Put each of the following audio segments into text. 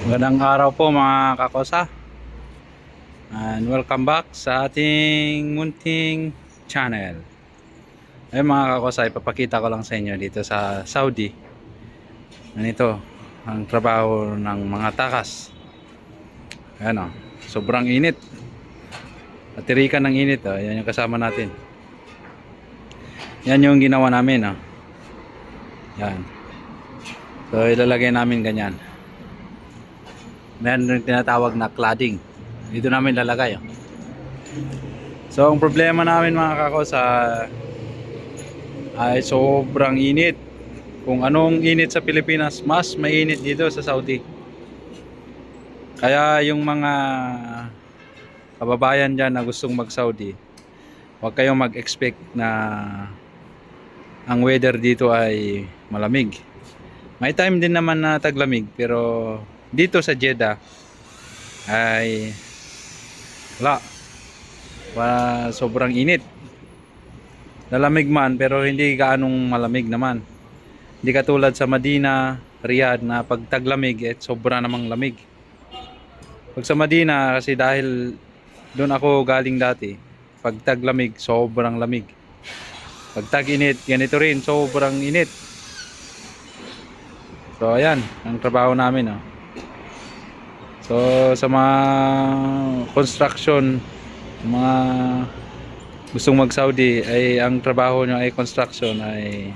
Magandang araw po mga kakosa, and welcome back sa ating munting channel. Ay mga kakosa, ipapakita ko lang sa inyo dito sa Saudi. Ganito ang trabaho ng mga takas. Ayan o, sobrang init. Atirikan ng init o. Yan yung kasama natin. Yan yung ginawa namin o. Yan. So ilalagay namin ganyan. Meron rin tinatawag na cladding. Dito namin lalagay oh. So ang problema namin mga kakosa ay sobrang init. Kung anong init sa Pilipinas, mas mainit dito sa Saudi. Kaya yung mga kababayan dyan na gustong mag Saudi, huwag kayong mag-expect na ang weather dito ay malamig. May time din naman na taglamig, pero dito sa Jeddah ay sobrang init. Lalamig man pero hindi gaanong malamig naman. Hindi katulad sa Medina, Riyadh na pag taglamig sobra namang lamig. Pag sa Medina kasi dahil doon ako galing dati, pag taglamig sobrang lamig. Pag tag-init ganito rin, sobrang init. So ayan, ang trabaho namin oh. So sa mga construction, mga gustong mag Saudi ay ang trabaho nyo ay construction ay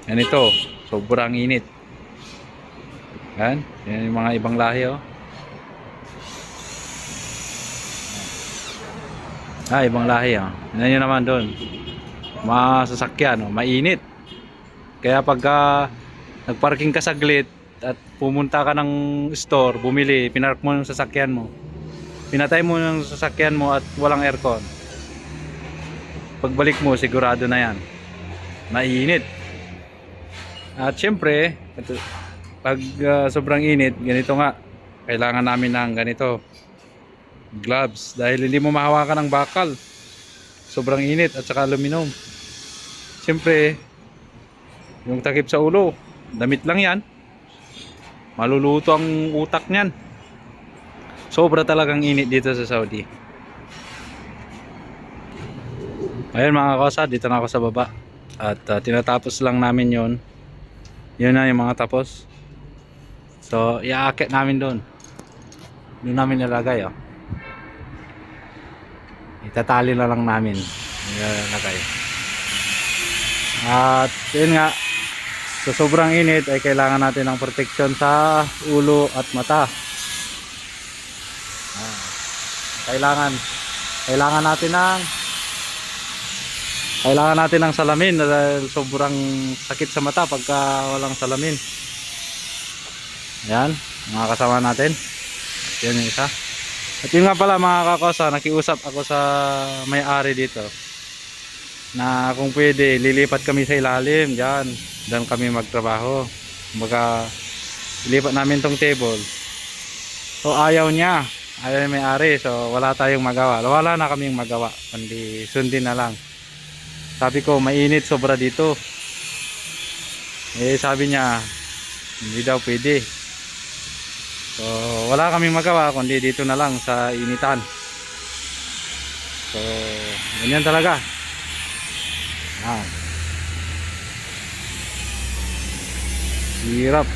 ganito, sobrang init. Yan yung mga ibang lahi oh. Ibang lahi oh. Yan nyo naman doon, mga sasakyan oh, mainit. Kaya pagka nagparking ka saglit at pumunta ka ng store, bumili, pinark mo yung sasakyan mo, pinatay mo yung sasakyan mo at walang aircon, pagbalik mo sigurado na yan mainit. At syempre pag sobrang init, ganito nga, kailangan namin ng ganito gloves dahil hindi mo mahawakan ng bakal, sobrang init, at saka aluminum. Syempre yung takip sa ulo, damit lang yan, maluluto ang utak niyan. Sobra talagang init dito sa Saudi. Ayun mga kosa, dito na ako sa baba. At tinatapos lang namin yon. Yun na yung mga tapos. So iaakit namin doon. Doon namin nilagay oh. Itatali na lang namin nilagay. At yun nga, sa sobrang init ay kailangan natin ng protection sa ulo at mata. Kailangan natin ng salamin dahil sobrang sakit sa mata pagka walang salamin. Yan, mga kasama natin. Yan yung isa. At yun nga pala mga kakosa, nakiusap ako sa may-ari dito na kung pwede lilipat kami sa ilalim dyan, doon kami magtrabaho. Kumbaga lilipat namin tong table. So ayaw niya, ayaw yung may-ari, so wala tayong magawa, wala na kaming magawa kundi sundin na lang. Sabi ko mainit sobra dito, sabi niya hindi daw pwede. So wala kaming magawa kundi dito na lang sa initan. So ganyan talaga. Hirap.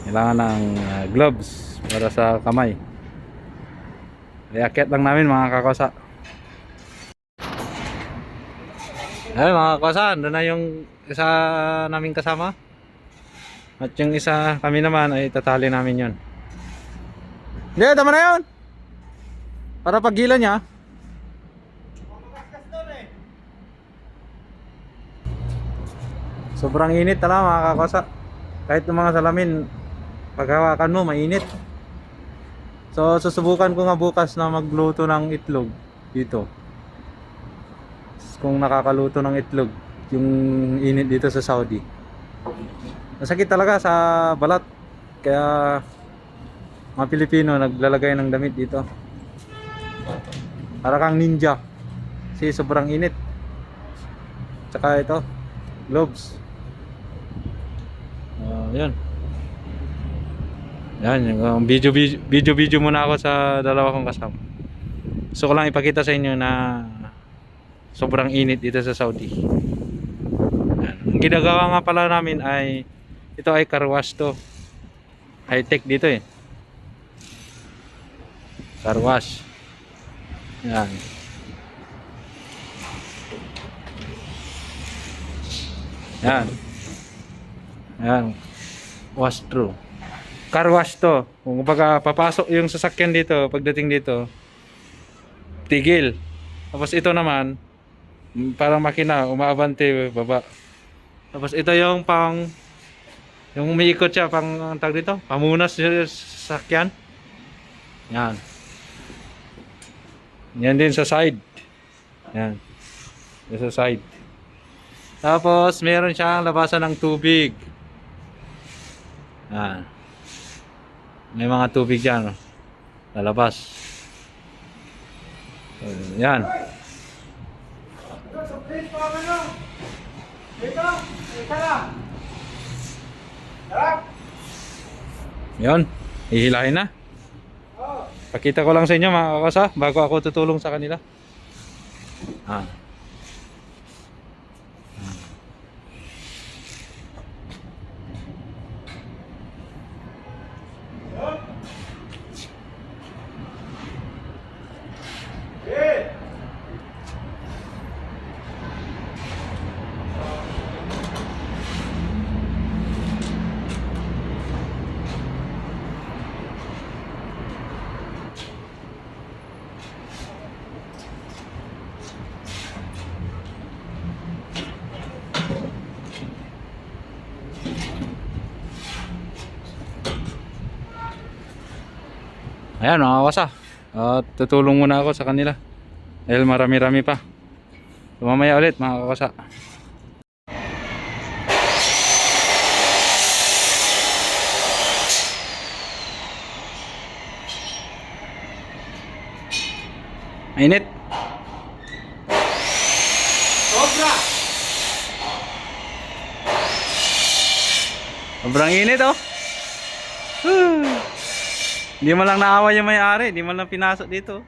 Kailangan ng gloves para sa kamay. Iakyat lang namin mga kakosa. Ay mga kakosa, doon na yung isa naming kasama. At yung isa kami naman ay tatali namin yon. Hindi, tama na yun. Para paggilan niya. Sobrang init talaga mga kakosa. Kahit yung mga salamin, paghawakan mo mainit. So susubukan ko nga bukas na magluto ng itlog dito. Kung nakakaluto ng itlog yung init dito sa Saudi. Masakit talaga sa balat. Kaya mga Pilipino naglalagay ng damit dito. Para kang ninja. Kasi sobrang init. Tsaka ito, gloves. Yun. Yan, yung video muna ako sa dalawa kong kasama. Gusto ko lang ipakita sa inyo na sobrang init dito sa Saudi. Yan. Ang ginagawa nga pala namin ay ito ay car wash to. High tech dito eh. Car wash. Yan. Yan. Yan. Wash through. Car wash to. Kung pagka papasok yung sasakyan dito, pagdating dito, tigil. Tapos ito naman, parang makina, umaabante baba. Tapos ito yung yung umiikot siya pang tag dito, pamunas yung sasakyan. Yan. Yan din sa side. Yan. Yan sa side. Tapos meron siyang labasan ng tubig. Yan. May mga tubig dyan. Lalabas. Yan. Yan. Ihilahin na. Pakita ko lang sa inyo mga kakasa bago ako tutulong sa kanila. Ah. Ayan mga kawasa. At tutulong muna ako sa kanila. Dahil marami-rami pa. So, mamaya ulit mga kawasa. Mainit. Sobra. Sobrang init oh. Hindi man lang naawa yung may-ari, hindi man lang pinasok dito.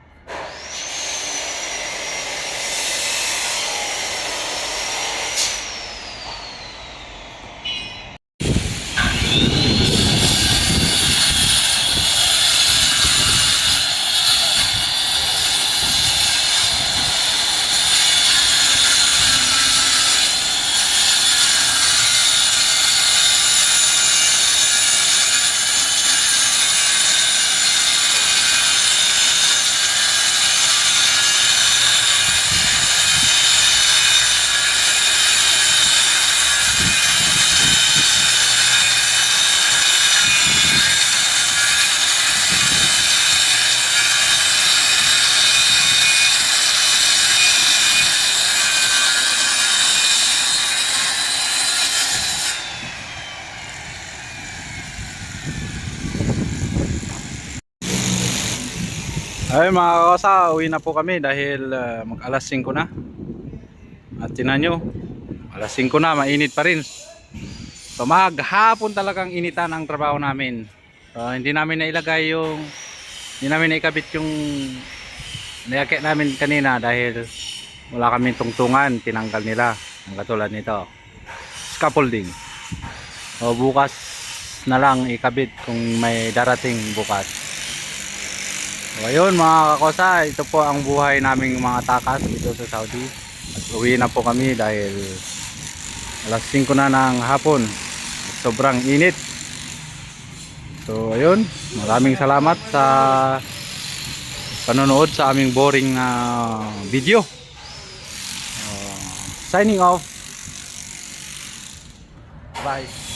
Ay mga kakasa, uwi na po kami dahil mag alas 5 na. At tinan nyo, alas 5 na, mainit pa rin. So maghapon talagang initan ang trabaho namin. So hindi namin nailagay hindi namin naikabit yung niyakit namin kanina dahil wala kaming tungtungan, tinanggal nila. Ang katulad nito, scaffolding. So bukas na lang ikabit kung may darating bukas. So ayun mga kakosa, ito po ang buhay naming mga takas dito sa Saudi. At uwi na po kami dahil alas 5 na ng hapon. Sobrang init. So ayun, maraming salamat sa panonood sa aming boring na video. Signing off. Bye.